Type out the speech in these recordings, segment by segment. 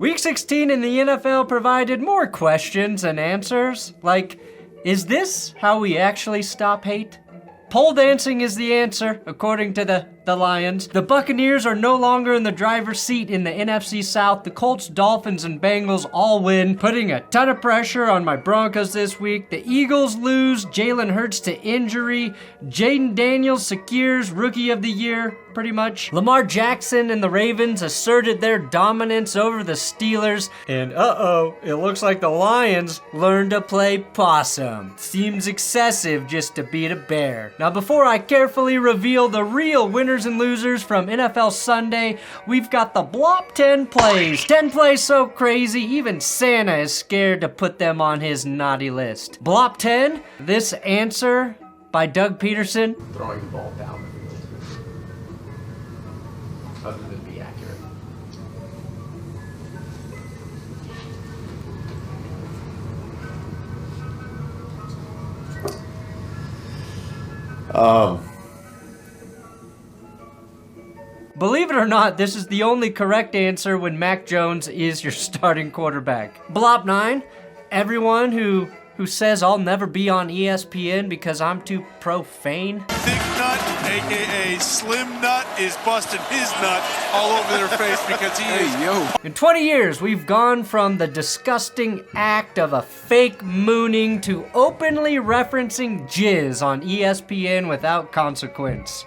Week 16 in the NFL provided more questions than answers. Like, is this how we actually stop hate? Pole dancing is the answer, according to the Lions. The Buccaneers are no longer in the driver's seat in the NFC South. The Colts, Dolphins, and Bengals all win, putting a ton of pressure on my Broncos this week. The Eagles lose. Jalen Hurts to injury. Jaden Daniels secures Rookie of the Year, pretty much. Lamar Jackson and the Ravens asserted their dominance over the Steelers. And it looks like the Lions learned to play possum. Seems excessive just to beat a bear. Now, before I carefully reveal the real winners and losers from NFL Sunday, we've got the Blop 10 plays. 10 plays so crazy, even Santa is scared to put them on his naughty list. Blop 10, this answer by Doug Peterson. Throwing the ball down the field. Other than be accurate. Believe it or not, this is the only correct answer when Mac Jones is your starting quarterback. Blop 9, everyone who says I'll never be on ESPN because I'm too profane. Thick Nut, a.k.a. Slim Nut, is busting his nut all over their face because he is... In 20 years, we've gone from the disgusting act of a fake mooning to openly referencing jizz on ESPN without consequence.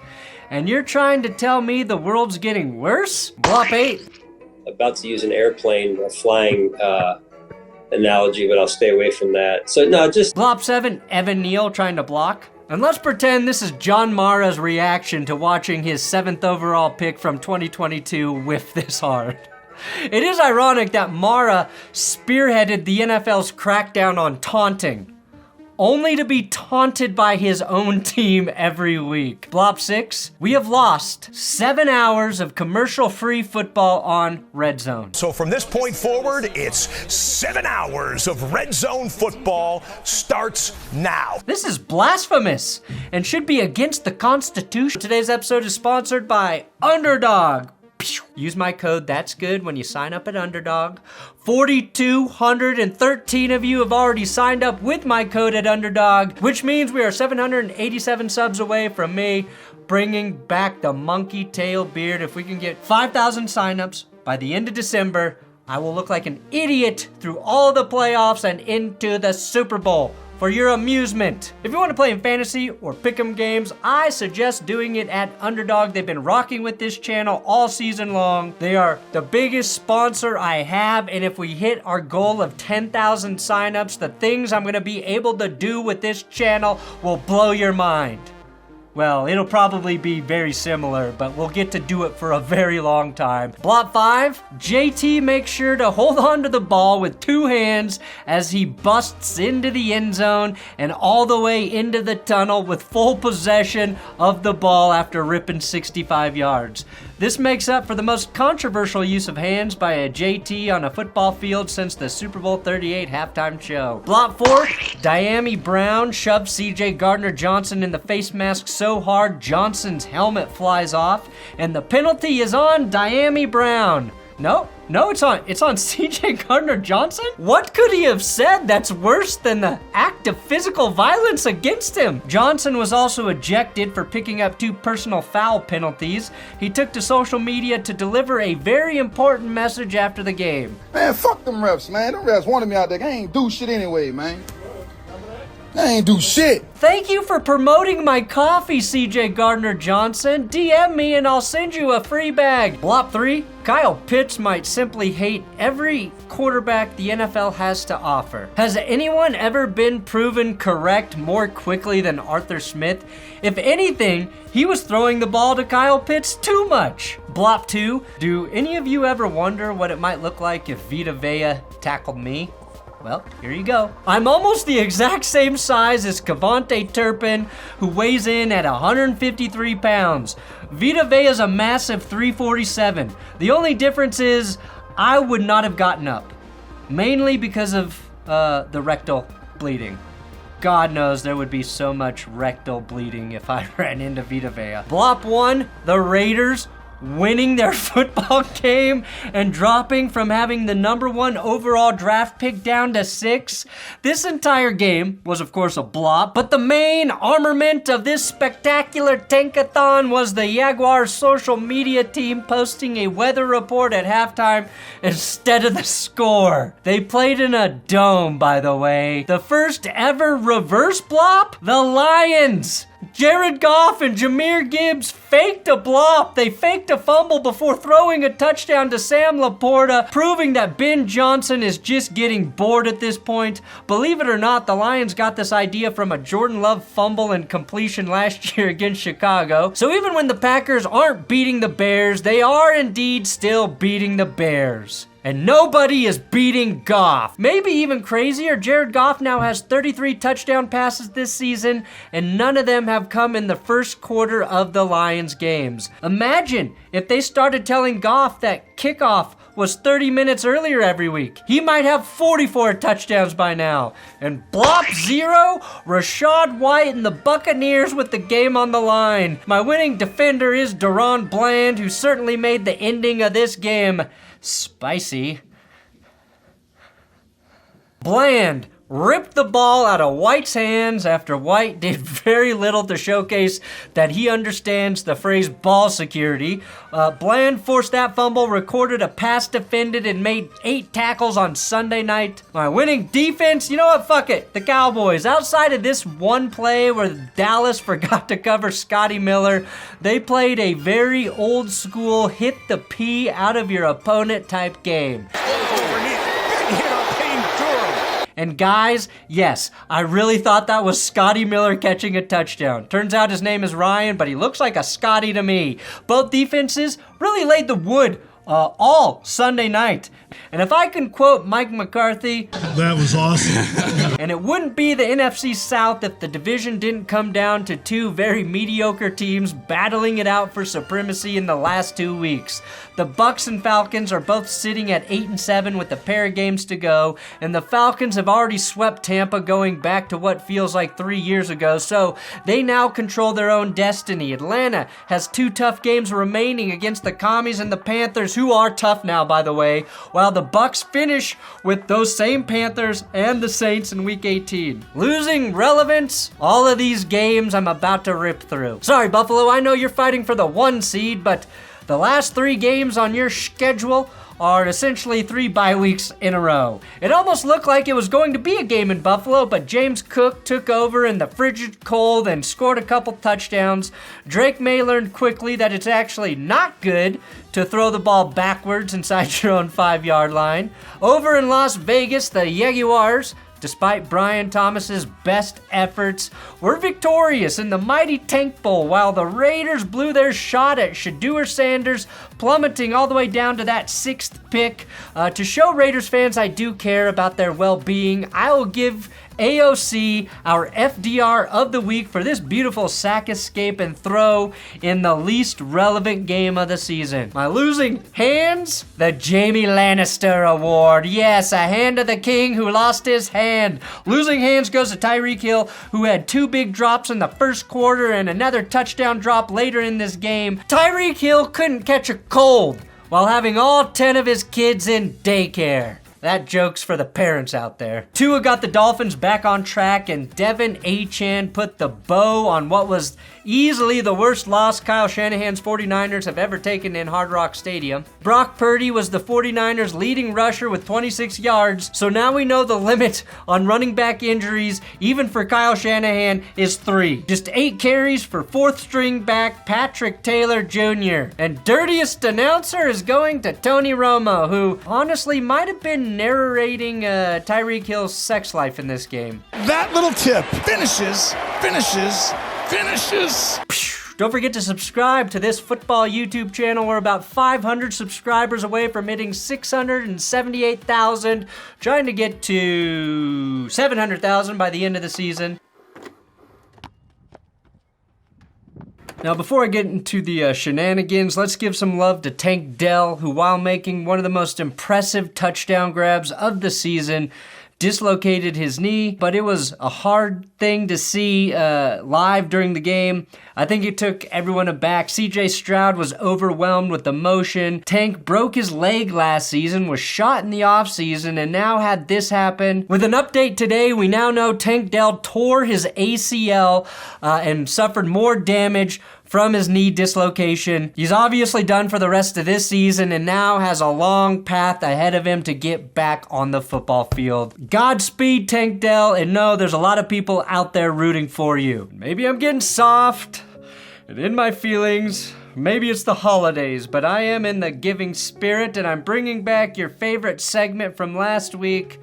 And you're trying to tell me the world's getting worse? Blop 8. About to use an airplane, a flying analogy, but I'll stay away from that. So no, just... Blop 7, Evan Neal trying to block. And let's pretend this is John Mara's reaction to watching his 7th overall pick from 2022 whiff this hard. It is ironic that Mara spearheaded the NFL's crackdown on taunting, only to be taunted by his own team every week. Blop 6, we have lost 7 hours of commercial-free football on Red Zone. So from this point forward, it's 7 hours of Red Zone football starts now. This is blasphemous and should be against the Constitution. Today's episode is sponsored by Underdog. Use my code THATSGOOD when you sign up at Underdog. 4,213 of you have already signed up with my code at Underdog, which means we are 787 subs away from me bringing back the monkey tail beard. If we can get 5,000 signups by the end of December, I will look like an idiot through all the playoffs and into the Super Bowl. For your amusement. If you want to play in fantasy or pick'em games, I suggest doing it at Underdog. They've been rocking with this channel all season long. They are the biggest sponsor I have, and if we hit our goal of 10,000 signups, the things I'm going to be able to do with this channel will blow your mind. Well, it'll probably be very similar, but we'll get to do it for a very long time. Blop 5, JT makes sure to hold on to the ball with 2 hands as he busts into the end zone and all the way into the tunnel with full possession of the ball after ripping 65 yards. This makes up for the most controversial use of hands by a JT on a football field since the Super Bowl 38 halftime show. Blop 4, Diami Brown shoves CJ Gardner-Johnson in the face mask so hard Johnson's helmet flies off, and the penalty is on Diami Brown. No, it's on CJ Gardner-Johnson? What could he have said that's worse than the act of physical violence against him? Johnson was also ejected for picking up 2 personal foul penalties. He took to social media to deliver a very important message after the game. Man, fuck them refs, man. Them refs wanted me out there. I ain't do shit anyway, man. I ain't do shit. Thank you for promoting my coffee, CJ Gardner-Johnson. DM me and I'll send you a free bag. Blop 3, Kyle Pitts might simply hate every quarterback the NFL has to offer. Has anyone ever been proven correct more quickly than Arthur Smith? If anything, he was throwing the ball to Kyle Pitts too much. Blop 2, do any of you ever wonder what it might look like if Vita Vea tackled me? Well, here you go. I'm almost the exact same size as Cavante Turpin, who weighs in at 153 pounds. Vita Vea's a massive 347. The only difference is I would not have gotten up, mainly because of the rectal bleeding. God knows there would be so much rectal bleeding if I ran into Vita Vea. Blop 1, the Raiders winning their football game and dropping from having the #1 overall draft pick down to 6. This entire game was, of course, a blop, but the main armament of this spectacular tankathon was the Jaguars social media team posting a weather report at halftime instead of the score. They played in a dome, by the way. The first ever reverse blop? The Lions! Jared Goff and Jahmyr Gibbs faked a blop. They faked a fumble before throwing a touchdown to Sam Laporta, proving that Ben Johnson is just getting bored at this point. Believe it or not, the Lions got this idea from a Jordan Love fumble and completion last year against Chicago. So even when the Packers aren't beating the Bears, they are indeed still beating the Bears. And nobody is beating Goff. Maybe even crazier, Jared Goff now has 33 touchdown passes this season, and none of them have come in the first quarter of the Lions games. Imagine if they started telling Goff that kickoff was 30 minutes earlier every week. He might have 44 touchdowns by now. And blop 0, Rachaad White and the Buccaneers with the game on the line. My winning defender is Deron Bland, who certainly made the ending of this game spicy. Bland ripped the ball out of White's hands after White did very little to showcase that he understands the phrase ball security. Bland forced that fumble, recorded a pass defended, and made 8 tackles on Sunday night. My winning defense, you know what, fuck it, the Cowboys. Outside of this one play where Dallas forgot to cover Scotty Miller, they played a very old school hit the pee out of your opponent type game. And guys, yes, I really thought that was Scotty Miller catching a touchdown. Turns out his name is Ryan, but he looks like a Scotty to me. Both defenses really laid the wood all Sunday night. And if I can quote Mike McCarthy, that was awesome. And it wouldn't be the NFC South if the division didn't come down to 2 very mediocre teams battling it out for supremacy in the last 2 weeks. The Bucks and Falcons are both sitting at 8-7 with a pair of games to go, and the Falcons have already swept Tampa going back to what feels like 3 years ago, so they now control their own destiny. Atlanta has 2 tough games remaining against the Commies and the Panthers, who are tough now, by the way, while the Bucks finish with those same Panthers and the Saints in Week 18. Losing relevance, all of these games I'm about to rip through. Sorry, Buffalo, I know you're fighting for the 1 seed, but the last 3 games on your schedule are essentially 3 bye weeks in a row. It almost looked like it was going to be a game in Buffalo, but James Cook took over in the frigid cold and scored a couple touchdowns. Drake May learned quickly that it's actually not good to throw the ball backwards inside your own 5-yard line. Over in Las Vegas, the Jaguars, despite Brian Thomas's best efforts, were victorious in the mighty Tank Bowl, while the Raiders blew their shot at Shedeur Sanders, plummeting all the way down to that 6th pick. To show Raiders fans I do care about their well-being, I will give AOC our FDR of the week for this beautiful sack escape and throw in the least relevant game of the season. My losing hands? The Jamie Lannister Award. Yes, a hand of the king who lost his hand. Losing hands goes to Tyreek Hill, who had 2 big drops in the first quarter and another touchdown drop later in this game. Tyreek Hill couldn't catch a cold while having all 10 of his kids in daycare. That joke's for the parents out there. Tua got the Dolphins back on track, and Devin Achane put the bow on what was easily the worst loss Kyle Shanahan's 49ers have ever taken in Hard Rock Stadium. Brock Purdy was the 49ers' leading rusher with 26 yards, so now we know the limit on running back injuries, even for Kyle Shanahan, is 3. Just 8 carries for 4th string back Patrick Taylor Jr. And dirtiest announcer is going to Tony Romo, who honestly might have been narrating Tyreek Hill's sex life in this game. That little tip finishes. Don't forget to subscribe to this football YouTube channel. We're about 500 subscribers away from hitting 678,000, trying to get to 700,000 by the end of the season. Now, before I get into the shenanigans, let's give some love to Tank Dell, who, while making one of the most impressive touchdown grabs of the season, dislocated his knee, but it was a hard thing to see live during the game. I think it took everyone aback. CJ Stroud was overwhelmed with emotion. Tank broke his leg last season, was shot in the offseason, and now had this happen. With an update today, we now know Tank Dell tore his ACL and suffered more damage from his knee dislocation. He's obviously done for the rest of this season and now has a long path ahead of him to get back on the football field. Godspeed, Tank Dell, and no, there's a lot of people out there rooting for you. Maybe I'm getting soft and in my feelings. Maybe it's the holidays, but I am in the giving spirit, and I'm bringing back your favorite segment from last week,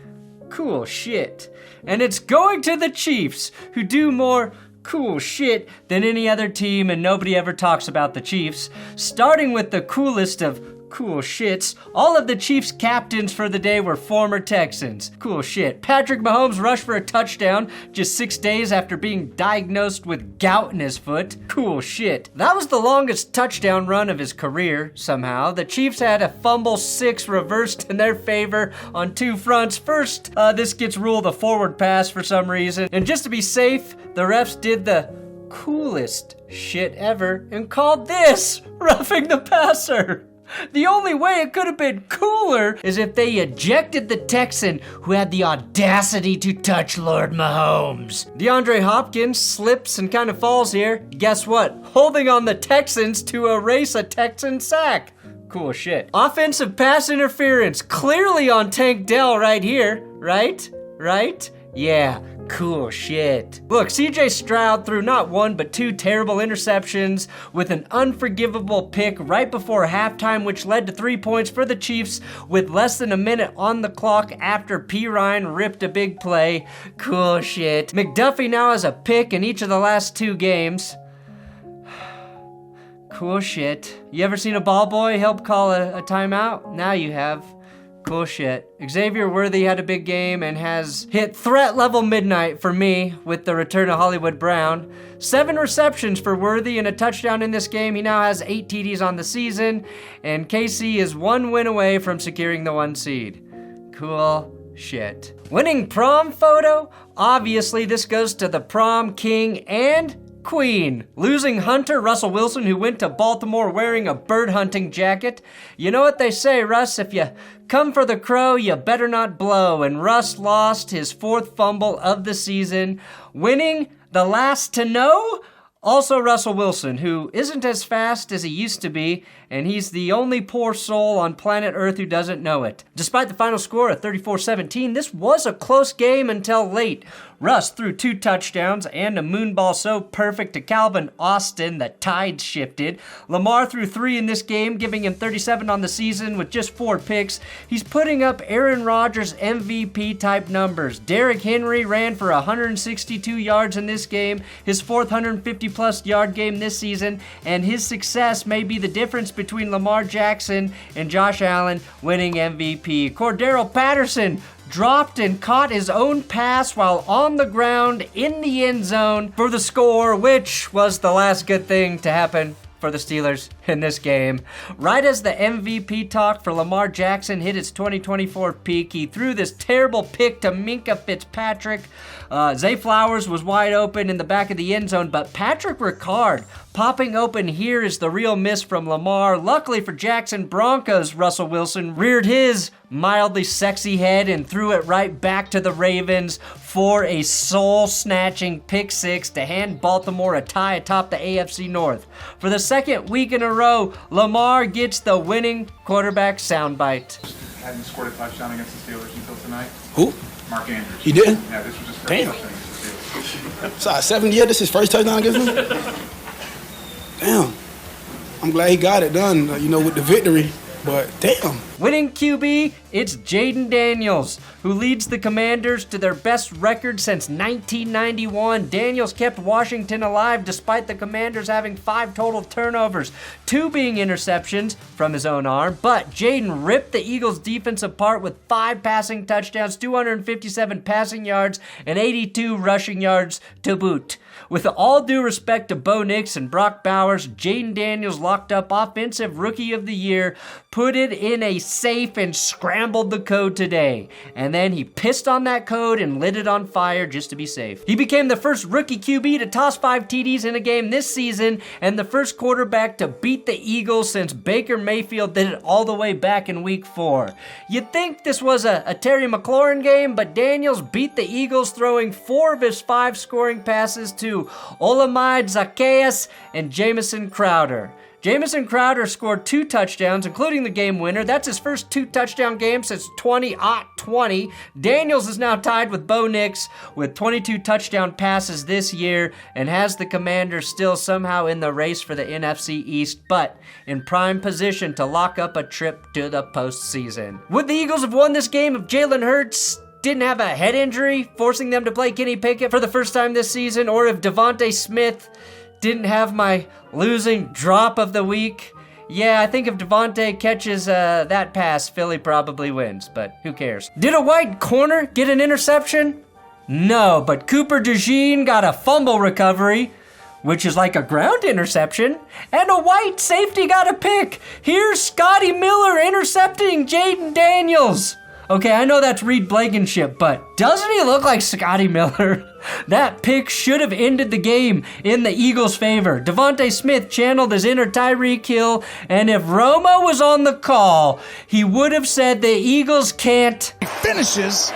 Cool Shit. And it's going to the Chiefs, who do more cool shit than any other team, and nobody ever talks about the Chiefs. Starting with the coolest of cool shits, all of the Chiefs captains for the day were former Texans. Cool shit. Patrick Mahomes rushed for a touchdown just 6 days after being diagnosed with gout in his foot. Cool shit. That was the longest touchdown run of his career, somehow. The Chiefs had a fumble 6 reversed in their favor on 2 fronts. First, this gets ruled a forward pass for some reason, and just to be safe, the refs did the coolest shit ever and called this roughing the passer. The only way it could have been cooler is if they ejected the Texan who had the audacity to touch Lord Mahomes. DeAndre Hopkins slips and kind of falls here. Guess what? Holding on the Texans to erase a Texan sack. Cool shit. Offensive pass interference clearly on Tank Dell right here. Right? Yeah. Cool shit. Look, CJ Stroud threw not 1 but 2 terrible interceptions with an unforgivable pick right before halftime, which led to 3 points for the Chiefs with less than a minute on the clock after P. Ryan ripped a big play. Cool shit. McDuffie now has a pick in each of the last 2 games. Cool shit. You ever seen a ball boy help call a timeout? Now you have. Cool shit. Xavier Worthy had a big game and has hit threat level midnight for me with the return of Hollywood Brown. 7 receptions for Worthy and a touchdown in this game. He now has 8 TDs on the season, and KC is 1 win away from securing the 1 seed. Cool shit. Winning prom photo? Obviously, this goes to the prom king and queen. Losing Hunter Russell Wilson, who went to Baltimore wearing a bird hunting jacket. You know what they say, Russ, if you come for the crow, you better not blow. And Russ lost his 4th fumble of the season, winning the last to know. Also Russell Wilson, who isn't as fast as he used to be, and he's the only poor soul on planet Earth who doesn't know it. Despite the final score of 34-17, this was a close game until late. Russ threw 2 touchdowns and a moonball so perfect to Calvin Austin that tide shifted. Lamar threw 3 in this game, giving him 37 on the season with just 4 picks. He's putting up Aaron Rodgers MVP type numbers. Derrick Henry ran for 162 yards in this game, his 4th 150-plus yard game this season, and his success may be the difference between Lamar Jackson and Josh Allen winning MVP. Cordero Patterson dropped and caught his own pass while on the ground in the end zone for the score, which was the last good thing to happen for the Steelers in this game. Right as the MVP talk for Lamar Jackson hit its 2024 peak, he threw this terrible pick to Minkah Fitzpatrick. Zay Flowers was wide open in the back of the end zone, but Patrick Ricard popping open here is the real miss from Lamar. Luckily for Jackson, Broncos Russell Wilson reared his mildly sexy head and threw it right back to the Ravens for a soul-snatching pick 6 to hand Baltimore a tie atop the AFC North. For the 2nd week in a row, Lamar gets the winning quarterback soundbite. Hadn't scored a touchdown against the Steelers until tonight. Who? Mark Andrews. He didn't? Yeah, this was his first Damn. touchdown against the Steelers. So 70 years, this is his first touchdown against him? Damn. I'm glad he got it done, with the victory. But damn. Winning QB, it's Jaden Daniels, who leads the Commanders to their best record since 1991. Daniels kept Washington alive despite the Commanders having 5 total turnovers, 2 being interceptions from his own arm. But Jaden ripped the Eagles' defense apart with 5 passing touchdowns, 257 passing yards, and 82 rushing yards to boot. With all due respect to Bo Nix and Brock Bowers, Jaden Daniels locked up Offensive Rookie of the Year, put it in a safe and scrambled the code today. And then he pissed on that code and lit it on fire just to be safe. He became the first rookie QB to toss 5 TDs in a game this season and the first quarterback to beat the Eagles since Baker Mayfield did it all the way back in week 4. You'd think this was a Terry McLaurin game, but Daniels beat the Eagles throwing 4 of his 5 scoring passes to Olamide Zaccheaus and Jamison Crowder. Jamison Crowder scored 2 touchdowns, including the game winner. That's his first 2-touchdown game since 2020. Daniels is now tied with Bo Nix with 22 touchdown passes this year and has the Commanders still somehow in the race for the NFC East, but in prime position to lock up a trip to the postseason. Would the Eagles have won this game if Jalen Hurts didn't have a head injury, forcing them to play Kenny Pickett for the first time this season, or if Devontae Smith didn't have my losing drop of the week? Yeah, I think if Devontae catches that pass, Philly probably wins, but who cares? Did a White corner get an interception? No, but Cooper DeJean got a fumble recovery, which is like a ground interception, and a White safety got a pick. Here's Scotty Miller intercepting Jaden Daniels. Okay, I know that's Reed Blankenship, but doesn't he look like Scotty Miller? That pick should have ended the game in the Eagles' favor. Devontae Smith channeled his inner Tyreek Hill, and if Romo was on the call, he would have said the Eagles can't. Finishes.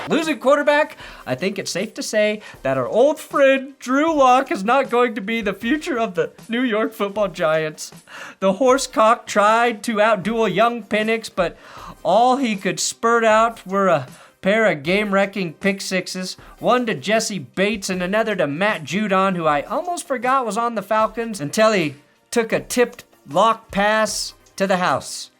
Losing quarterback, I think it's safe to say that our old friend Drew Lock is not going to be the future of the New York Football Giants. The horsecock tried to outduel young Penix, but all he could spurt out were a pair of game-wrecking pick sixes, one to Jesse Bates and another to Matt Judon, who I almost forgot was on the Falcons, until he took a tipped Lock pass to the house.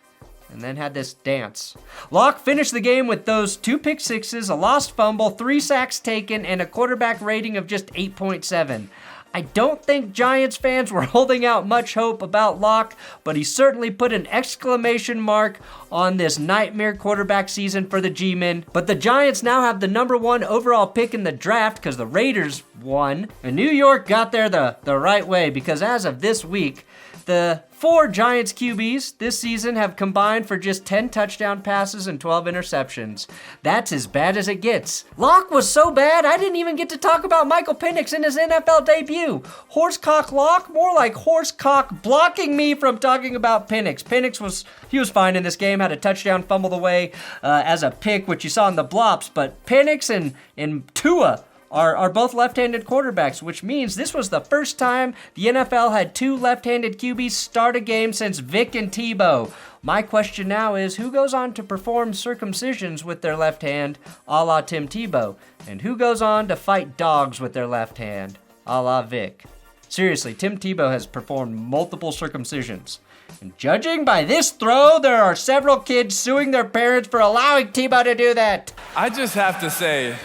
And then had this dance. Locke finished the game with those 2 pick sixes, a lost fumble, 3 sacks taken, and a quarterback rating of just 8.7. I don't think Giants fans were holding out much hope about Locke, but he certainly put an exclamation mark on this nightmare quarterback season for the G-Men. But the Giants now have the number 1 overall pick in the draft because the Raiders won. And New York got there the right way because as of this week, the 4 Giants QBs this season have combined for just 10 touchdown passes and 12 interceptions. That's as bad as it gets. Locke was so bad, I didn't even get to talk about Michael Penix in his NFL debut. Horsecock Locke? More like horsecock blocking me from talking about Penix. Penix was fine in this game, had a touchdown fumbled away as a pick, which you saw in the blops, but Penix and Tua are both left-handed quarterbacks, which means this was the first time the NFL had 2 left-handed QBs start a game since Vic and Tebow. My question now is, who goes on to perform circumcisions with their left hand, a la Tim Tebow? And who goes on to fight dogs with their left hand, a la Vic? Seriously, Tim Tebow has performed multiple circumcisions. And judging by this throw, there are several kids suing their parents for allowing Tebow to do that. I just have to say,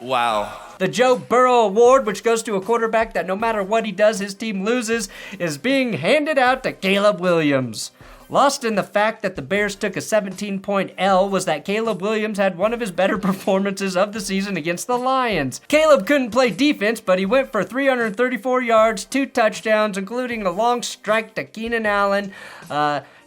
wow. The Joe Burrow Award, which goes to a quarterback that no matter what he does, his team loses, is being handed out to Caleb Williams. Lost in the fact that the Bears took a 17-point L was that Caleb Williams had one of his better performances of the season against the Lions. Caleb couldn't play defense, but he went for 334 yards, 2 touchdowns, including a long strike to Keenan Allen.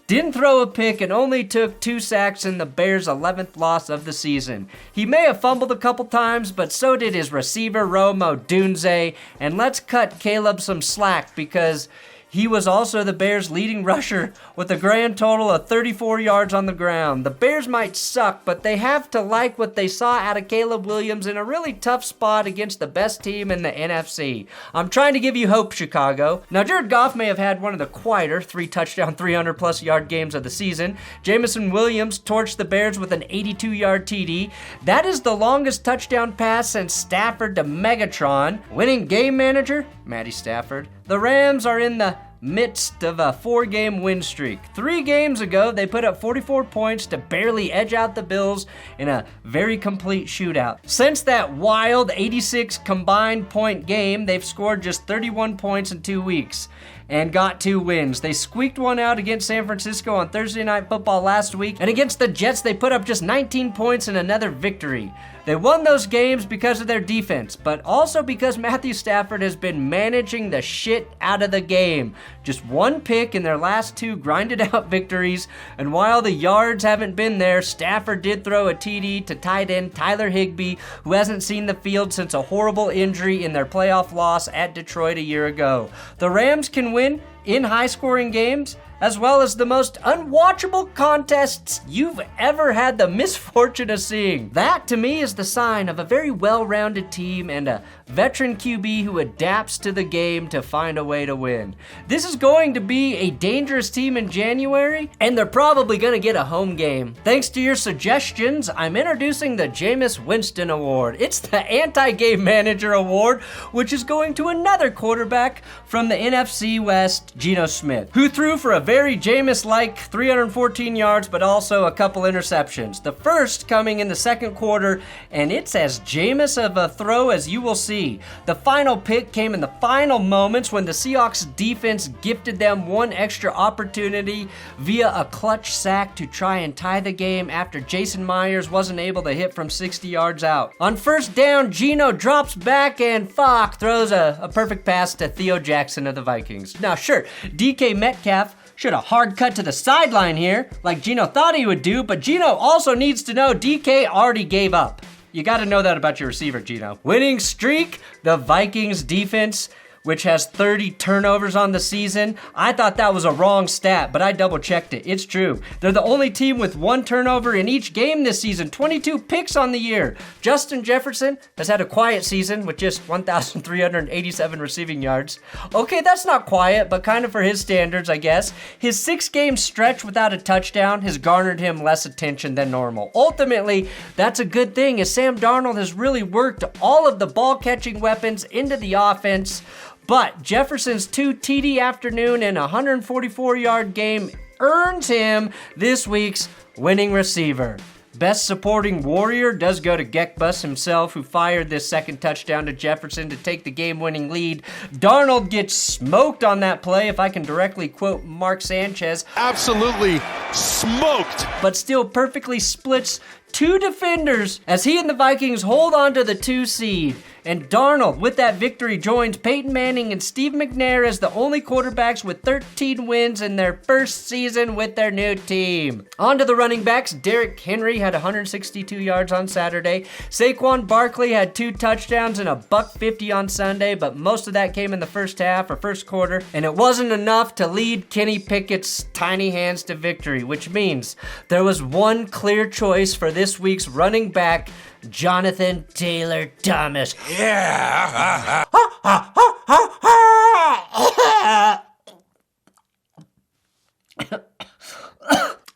Didn't throw a pick and only took 2 sacks in the Bears' 11th loss of the season. He may have fumbled a couple times, but so did his receiver, Rome Odunze. And let's cut Caleb some slack because he was also the Bears' leading rusher with a grand total of 34 yards on the ground. The Bears might suck, but they have to like what they saw out of Caleb Williams in a really tough spot against the best team in the NFC. I'm trying to give you hope, Chicago. Now, Jared Goff may have had one of the quieter 3-touchdown, 300-plus yard games of the season. Jamison Williams torched the Bears with an 82-yard TD. That is the longest touchdown pass since Stafford to Megatron. Winning game manager, Matty Stafford. The Rams are in the midst of a 4-game win streak. 3 games ago, they put up 44 points to barely edge out the Bills in a very complete shootout. Since that wild 86 combined point game, they've scored just 31 points in 2 weeks. and got 2 wins. They squeaked one out against San Francisco on Thursday Night Football last week, and against the Jets, they put up just 19 points in another victory. They won those games because of their defense, but also because Matthew Stafford has been managing the shit out of the game. Just 1 pick in their last 2 grinded out victories, and while the yards haven't been there, Stafford did throw a TD to tight end Tyler Higbee, who hasn't seen the field since a horrible injury in their playoff loss at Detroit a year ago. The Rams can win in high-scoring games, as well as the most unwatchable contests you've ever had the misfortune of seeing. That, to me, is the sign of a very well-rounded team and a veteran QB who adapts to the game to find a way to win. This is going to be a dangerous team in January, and they're probably going to get a home game. Thanks to your suggestions, I'm introducing the Jameis Winston Award. It's the Anti-Game Manager Award, which is going to another quarterback from the NFC West, Geno Smith, who threw for a very Jameis-like 314 yards, but also a couple interceptions. The first coming in the second quarter, and it's as Jameis of a throw as you will see. The final pick came in the final moments when the Seahawks defense gifted them 1 extra opportunity via a clutch sack to try and tie the game after Jason Myers wasn't able to hit from 60 yards out. On first down, Geno drops back and throws a perfect pass to Theo Jackson of the Vikings. Now sure, DK Metcalf should have hard cut to the sideline here, like Geno thought he would do, but Geno also needs to know DK already gave up. You gotta know that about your receiver, Geno. Winning streak, the Vikings defense, which has 30 turnovers on the season. I thought that was a wrong stat, but I double checked it. It's true. They're the only team with 1 turnover in each game this season, 22 picks on the year. Justin Jefferson has had a quiet season with just 1,387 receiving yards. Okay, that's not quiet, but kind of for his standards, I guess. His 6-game stretch without a touchdown has garnered him less attention than normal. Ultimately, that's a good thing, as Sam Darnold has really worked all of the ball-catching weapons into the offense. But Jefferson's 2 TD afternoon and 144-yard game earns him this week's winning receiver. Best supporting warrior does go to Gekbus himself, who fired this second touchdown to Jefferson to take the game-winning lead. Darnold gets smoked on that play, if I can directly quote Mark Sanchez. Absolutely smoked. But still perfectly splits 2 defenders as he and the Vikings hold on to the 2 seed. And Darnold, with that victory, joins Peyton Manning and Steve McNair as the only quarterbacks with 13 wins in their first season with their new team. On to the running backs. Derrick Henry had 162 yards on Saturday. Saquon Barkley had 2 touchdowns and a $150 on Sunday, but most of that came in the first half or first quarter, and it wasn't enough to lead Kenny Pickett's tiny hands to victory, which means there was one clear choice for this week's running back, Jonathan Taylor Thomas. Yeah.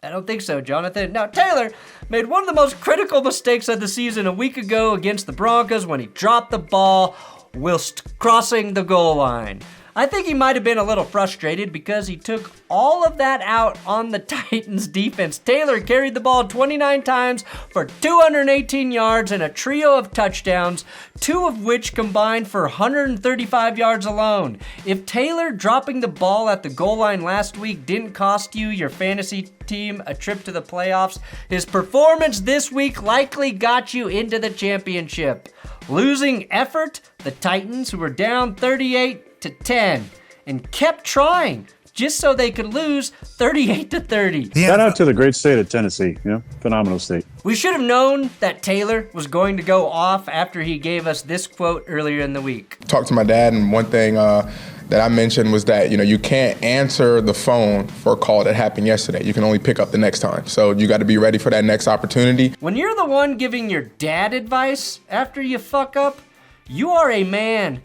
I don't think so, Jonathan. Now, Taylor made one of the most critical mistakes of the season a week ago against the Broncos when he dropped the ball whilst crossing the goal line. I think he might have been a little frustrated because he took all of that out on the Titans defense. Taylor carried the ball 29 times for 218 yards and a trio of touchdowns, 2 of which combined for 135 yards alone. If Taylor dropping the ball at the goal line last week didn't cost you your fantasy team a trip to the playoffs, his performance this week likely got you into the championship. Losing effort, the Titans, who were down 38-10, and kept trying just so they could lose 38-30. Shout out to the great state of Tennessee, phenomenal state. We should have known that Taylor was going to go off after he gave us this quote earlier in the week. Talked to my dad, and one thing that I mentioned was that, you can't answer the phone for a call that happened yesterday. You can only pick up the next time. So you got to be ready for that next opportunity. When you're the one giving your dad advice after you fuck up, you are a man.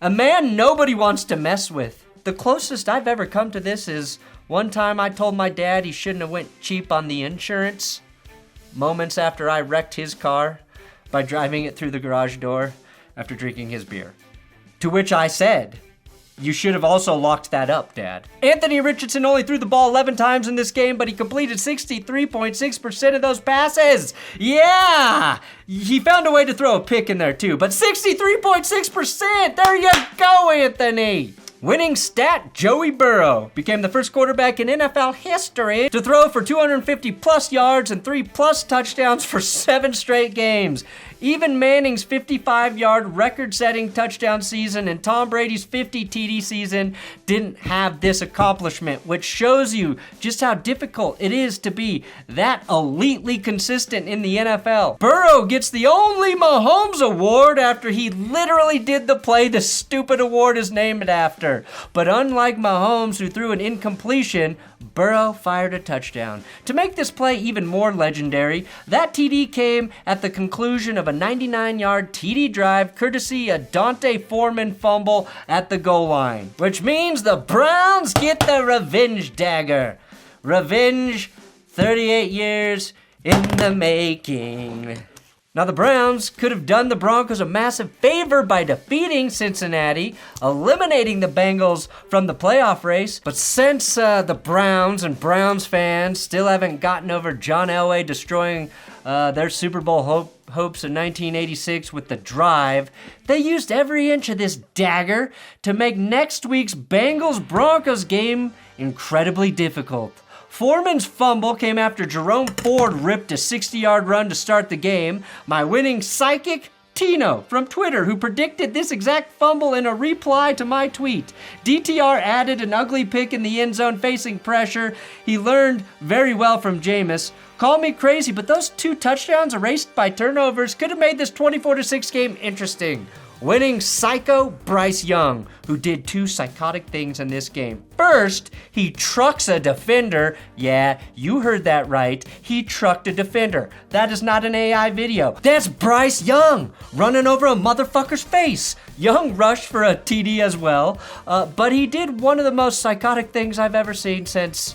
A man nobody wants to mess with. The closest I've ever come to this is one time I told my dad he shouldn't have went cheap on the insurance, moments after I wrecked his car by driving it through the garage door after drinking his beer. To which I said, you should have also locked that up, Dad. Anthony Richardson only threw the ball 11 times in this game, but he completed 63.6% of those passes. Yeah! He found a way to throw a pick in there too, but 63.6%! There you go, Anthony! Winning stat, Joey Burrow became the first quarterback in NFL history to throw for 250 plus yards and 3 plus touchdowns for 7 straight games. Even Manning's 55-yard record-setting touchdown season and Tom Brady's 50 TD season didn't have this accomplishment, which shows you just how difficult it is to be that elitely consistent in the NFL. Burrow gets the only Mahomes award after he literally did the play the stupid award is named after. But unlike Mahomes, who threw an incompletion, Burrow fired a touchdown. To make this play even more legendary, that TD came at the conclusion of a 99-yard TD drive courtesy a Dante Foreman fumble at the goal line, which means the Browns get the revenge dagger. Revenge, 38 years in the making. Now, the Browns could have done the Broncos a massive favor by defeating Cincinnati, eliminating the Bengals from the playoff race. But since the Browns and Browns fans still haven't gotten over John Elway destroying their Super Bowl hopes in 1986 with the drive, they used every inch of this dagger to make next week's Bengals-Broncos game incredibly difficult. Foreman's fumble came after Jerome Ford ripped a 60-yard run to start the game. My winning psychic, Tino from Twitter, who predicted this exact fumble in a reply to my tweet. DTR added an ugly pick in the end zone facing pressure. He learned very well from Jameis. Call me crazy, but those 2 touchdowns erased by turnovers could have made this 24-6 game interesting. Winning psycho Bryce Young, who did 2 psychotic things in this game. First, he trucks a defender. Yeah, you heard that right. He trucked a defender. That is not an AI video. That's Bryce Young running over a motherfucker's face. Young rushed for a TD as well, but he did one of the most psychotic things I've ever seen since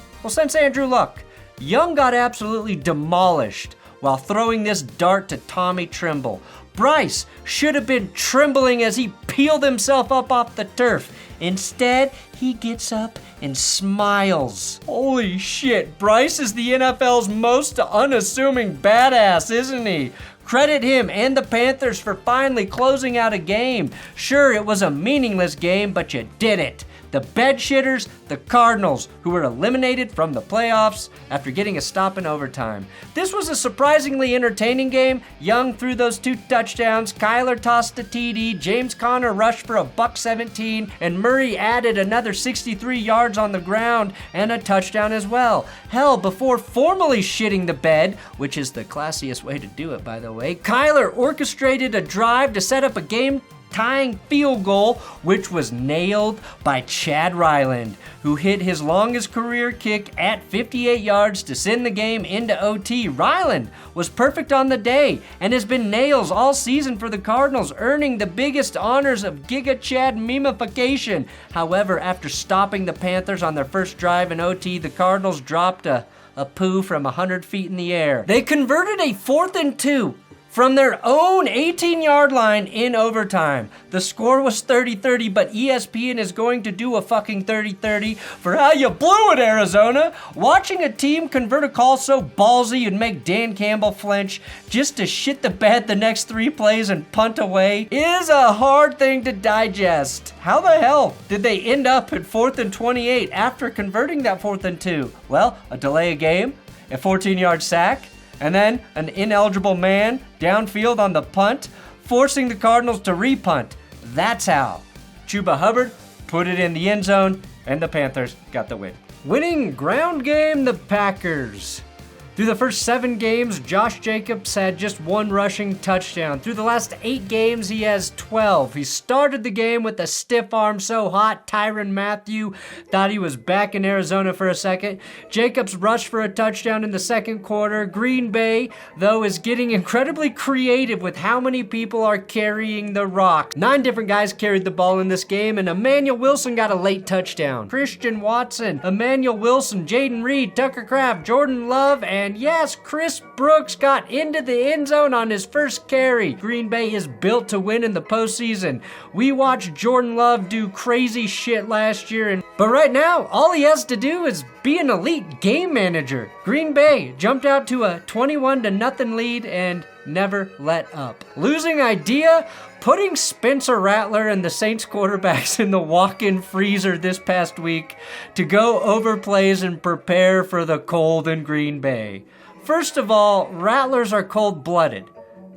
Andrew Luck. Young got absolutely demolished while throwing this dart to Tommy Tremble. Bryce should have been trembling as he peeled himself up off the turf. Instead, he gets up and smiles. Holy shit, Bryce is the NFL's most unassuming badass, isn't he? Credit him and the Panthers for finally closing out a game. Sure, it was a meaningless game, but you did it. The bedshitters, the Cardinals, who were eliminated from the playoffs after getting a stop in overtime. This was a surprisingly entertaining game. Young threw those 2 touchdowns, Kyler tossed a TD, James Conner rushed for a $117, and Murray added another 63 yards on the ground and a touchdown as well. Hell, before formally shitting the bed, which is the classiest way to do it, by the way, Kyler orchestrated a drive to set up a game-tying field goal, which was nailed by Chad Ryland, who hit his longest career kick at 58 yards to send the game into OT. Ryland was perfect on the day and has been nails all season for the Cardinals, earning the biggest honors of Giga Chad memification. However, after stopping the Panthers on their first drive in OT, the Cardinals dropped a poo from 100 feet in the air. They converted a 4th and 2 from their own 18-yard line in overtime. The score was 30-30, but ESPN is going to do a fucking 30-30 for how you blew it, Arizona. Watching a team convert a call so ballsy and make Dan Campbell flinch just to shit the bed the next 3 plays and punt away is a hard thing to digest. How the hell did they end up at 4th and 28 after converting that 4th and 2? Well, a delay of game, a 14-yard sack, and then an ineligible man downfield on the punt, forcing the Cardinals to repunt. That's how Chuba Hubbard put it in the end zone, and the Panthers got the win. Winning ground game, the Packers. Through the first 7 games, Josh Jacobs had just 1 rushing touchdown. Through the last 8 games, he has 12. He started the game with a stiff arm so hot, Tyrann Mathieu thought he was back in Arizona for a second. Jacobs rushed for a touchdown in the second quarter. Green Bay, though, is getting incredibly creative with how many people are carrying the rock. 9 different guys carried the ball in this game, and Emmanuel Wilson got a late touchdown. Christian Watson, Emmanuel Wilson, Jaden Reed, Tucker Kraft, Jordan Love, and yes, Chris Brooks got into the end zone on his first carry. Green Bay is built to win in the postseason. We watched Jordan Love do crazy shit last year, but right now, all he has to do is be an elite game manager. Green Bay jumped out to a 21-0 lead and never let up. Losing idea? Putting Spencer Rattler and the Saints quarterbacks in the walk-in freezer this past week to go over plays and prepare for the cold in Green Bay. First of all, Rattlers are cold-blooded.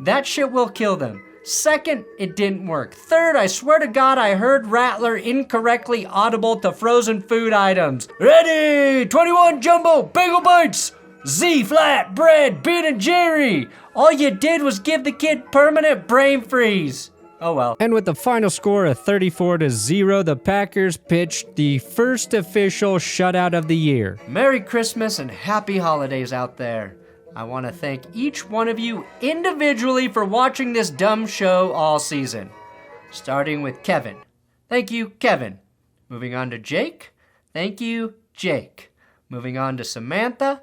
That shit will kill them. Second, it didn't work. Third, I swear to God, I heard Rattler incorrectly audible to frozen food items. Ready! 21 jumbo bagel bites! Z flat bread, Ben & Jerry! All you did was give the kid permanent brain freeze. Oh well. And with the final score of 34-0, the Packers pitched the first official shutout of the year. Merry Christmas and happy holidays out there. I want to thank each one of you individually for watching this dumb show all season. Starting with Kevin. Thank you, Kevin. Moving on to Jake. Thank you, Jake. Moving on to Samantha.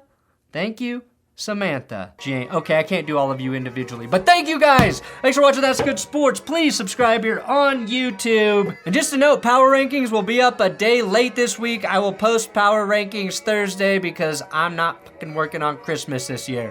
Thank you, Samantha. Jane. Okay, I can't do all of you individually, but thank you guys. Thanks for watching That's Good Sports. Please subscribe here on YouTube. And just to note, Power Rankings will be up a day late this week. I will post Power Rankings Thursday because I'm not fucking working on Christmas this year.